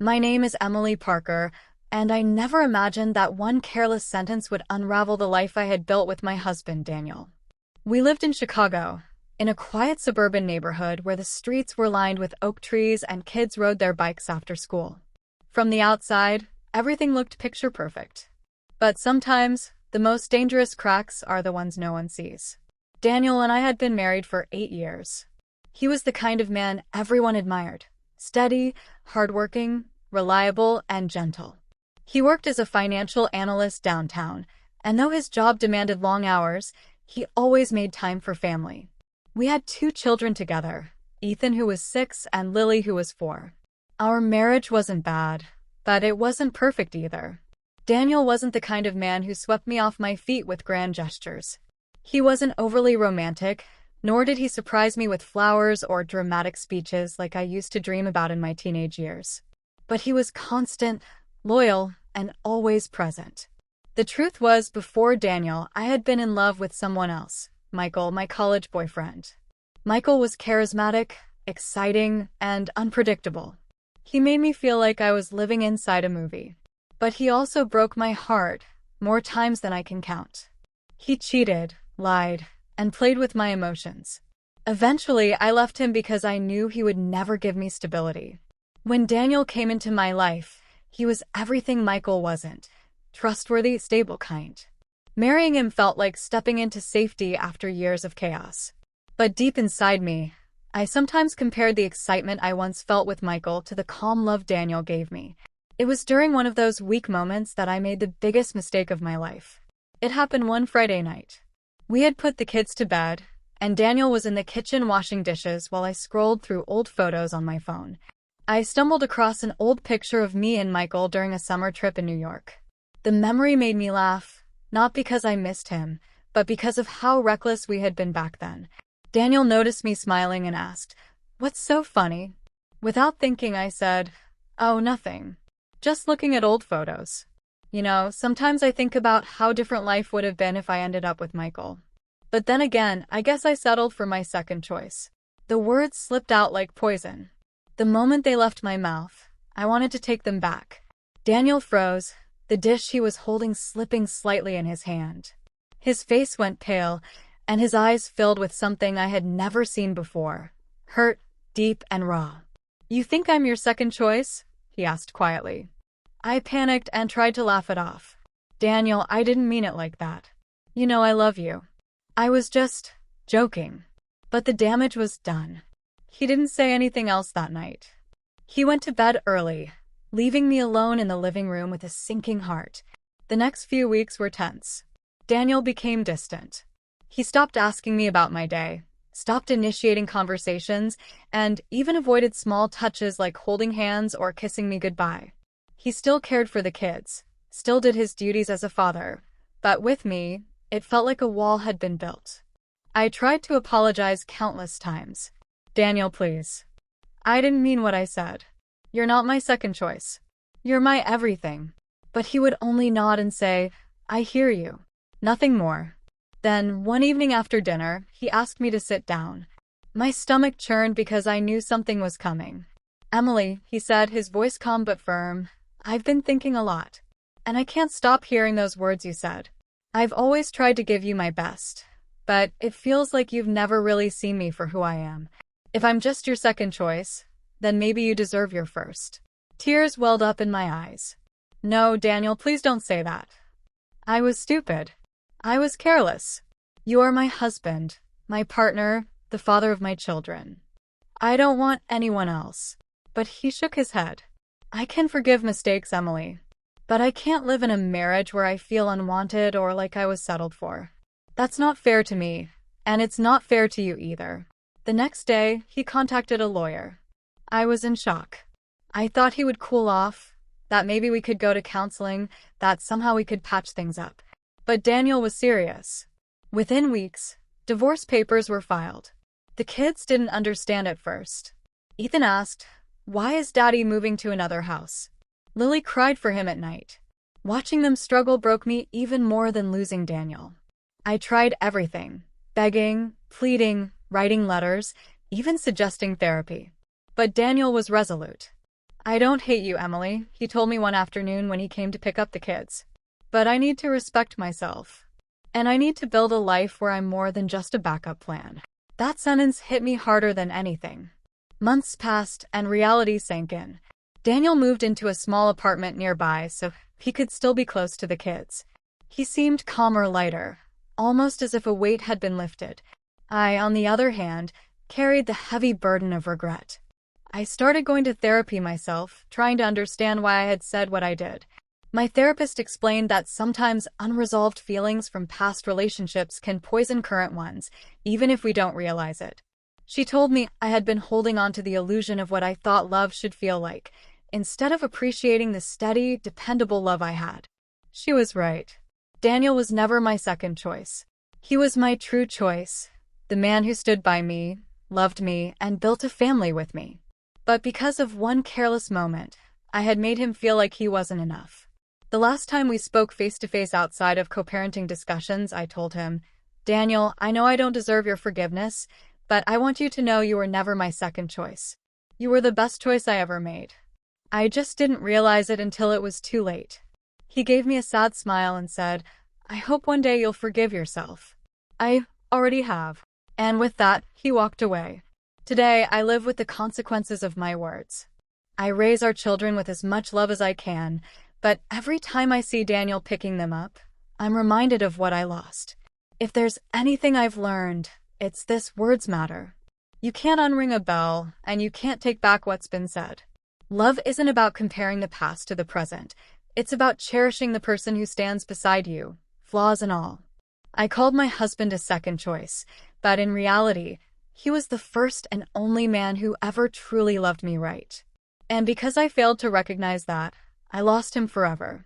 My name is Emily Parker, and I never imagined that one careless sentence would unravel the life I had built with my husband, Daniel. We lived in Chicago, in a quiet suburban neighborhood where the streets were lined with oak trees and kids rode their bikes after school. From the outside, everything looked picture perfect. But sometimes, the most dangerous cracks are the ones no one sees. Daniel and I had been married for 8 years. He was the kind of man everyone admired. Steady, hardworking, reliable, and gentle. He worked as a financial analyst downtown, and though his job demanded long hours, he always made time for family. We had 2 children together, Ethan, who was 6, and Lily, who was 4. Our marriage wasn't bad, but it wasn't perfect either. Daniel wasn't the kind of man who swept me off my feet with grand gestures. He wasn't overly romantic, nor did he surprise me with flowers or dramatic speeches like I used to dream about in my teenage years. But he was constant, loyal, and always present. The truth was, before Daniel, I had been in love with someone else, Michael, my college boyfriend. Michael was charismatic, exciting, and unpredictable. He made me feel like I was living inside a movie. But he also broke my heart, more times than I can count. He cheated, lied, and played with my emotions. Eventually, I left him because I knew he would never give me stability. When Daniel came into my life, he was everything Michael wasn't. Trustworthy, stable kind. Marrying him felt like stepping into safety after years of chaos. But deep inside me, I sometimes compared the excitement I once felt with Michael to the calm love Daniel gave me. It was during one of those weak moments that I made the biggest mistake of my life. It happened one Friday night. We had put the kids to bed, and Daniel was in the kitchen washing dishes while I scrolled through old photos on my phone. I stumbled across an old picture of me and Michael during a summer trip in New York. The memory made me laugh, not because I missed him, but because of how reckless we had been back then. Daniel noticed me smiling and asked, "What's so funny?" Without thinking, I said, "Oh, nothing. Just looking at old photos. You know, sometimes I think about how different life would have been if I ended up with Michael. But then again, I guess I settled for my second choice." The words slipped out like poison. The moment they left my mouth, I wanted to take them back. Daniel froze, the dish he was holding slipping slightly in his hand. His face went pale, and his eyes filled with something I had never seen before. Hurt, deep, and raw. "You think I'm your second choice?" he asked quietly. I panicked and tried to laugh it off. "Daniel, I didn't mean it like that. You know I love you. I was just joking." But the damage was done. He didn't say anything else that night. He went to bed early, leaving me alone in the living room with a sinking heart. The next few weeks were tense. Daniel became distant. He stopped asking me about my day, stopped initiating conversations, and even avoided small touches like holding hands or kissing me goodbye. He still cared for the kids, still did his duties as a father, but with me, it felt like a wall had been built. I tried to apologize countless times. "Daniel, please. I didn't mean what I said. You're not my second choice. You're my everything." But he would only nod and say, "I hear you." Nothing more. Then, one evening after dinner, he asked me to sit down. My stomach churned because I knew something was coming. "Emily," he said, his voice calm but firm, "I've been thinking a lot. And I can't stop hearing those words you said. I've always tried to give you my best. But it feels like you've never really seen me for who I am. If I'm just your second choice, then maybe you deserve your first." Tears welled up in my eyes. "No, Daniel, please don't say that. I was stupid. I was careless. You are my husband, my partner, the father of my children. I don't want anyone else." But he shook his head. "I can forgive mistakes, Emily. But I can't live in a marriage where I feel unwanted or like I was settled for. That's not fair to me, and it's not fair to you either." The next day, he contacted a lawyer. I was in shock. I thought he would cool off, that maybe we could go to counseling, that somehow we could patch things up. But Daniel was serious. Within weeks, divorce papers were filed. The kids didn't understand at first. Ethan asked, "Why is Daddy moving to another house?" Lily cried for him at night. Watching them struggle broke me even more than losing Daniel. I tried everything: begging, pleading, writing letters, even suggesting therapy. But Daniel was resolute. "I don't hate you, Emily," he told me one afternoon when he came to pick up the kids. "But I need to respect myself. And I need to build a life where I'm more than just a backup plan." That sentence hit me harder than anything. Months passed and reality sank in. Daniel moved into a small apartment nearby so he could still be close to the kids. He seemed calmer, lighter, almost as if a weight had been lifted. I, on the other hand, carried the heavy burden of regret. I started going to therapy myself, trying to understand why I had said what I did. My therapist explained that sometimes unresolved feelings from past relationships can poison current ones, even if we don't realize it. She told me I had been holding on to the illusion of what I thought love should feel like, instead of appreciating the steady, dependable love I had. She was right. Daniel was never my second choice. He was my true choice, the man who stood by me, loved me, and built a family with me. But because of one careless moment, I had made him feel like he wasn't enough. The last time we spoke face-to-face outside of co-parenting discussions, I told him, "Daniel, I know I don't deserve your forgiveness, but I want you to know you were never my second choice. You were the best choice I ever made. I just didn't realize it until it was too late." He gave me a sad smile and said, "I hope one day you'll forgive yourself." "I already have." And with that, he walked away. Today, I live with the consequences of my words. I raise our children with as much love as I can, but every time I see Daniel picking them up, I'm reminded of what I lost. If there's anything I've learned, it's this: words matter. You can't unring a bell, and you can't take back what's been said. Love isn't about comparing the past to the present. It's about cherishing the person who stands beside you, flaws and all. I called my husband a second choice, but in reality, he was the first and only man who ever truly loved me right. And because I failed to recognize that, I lost him forever.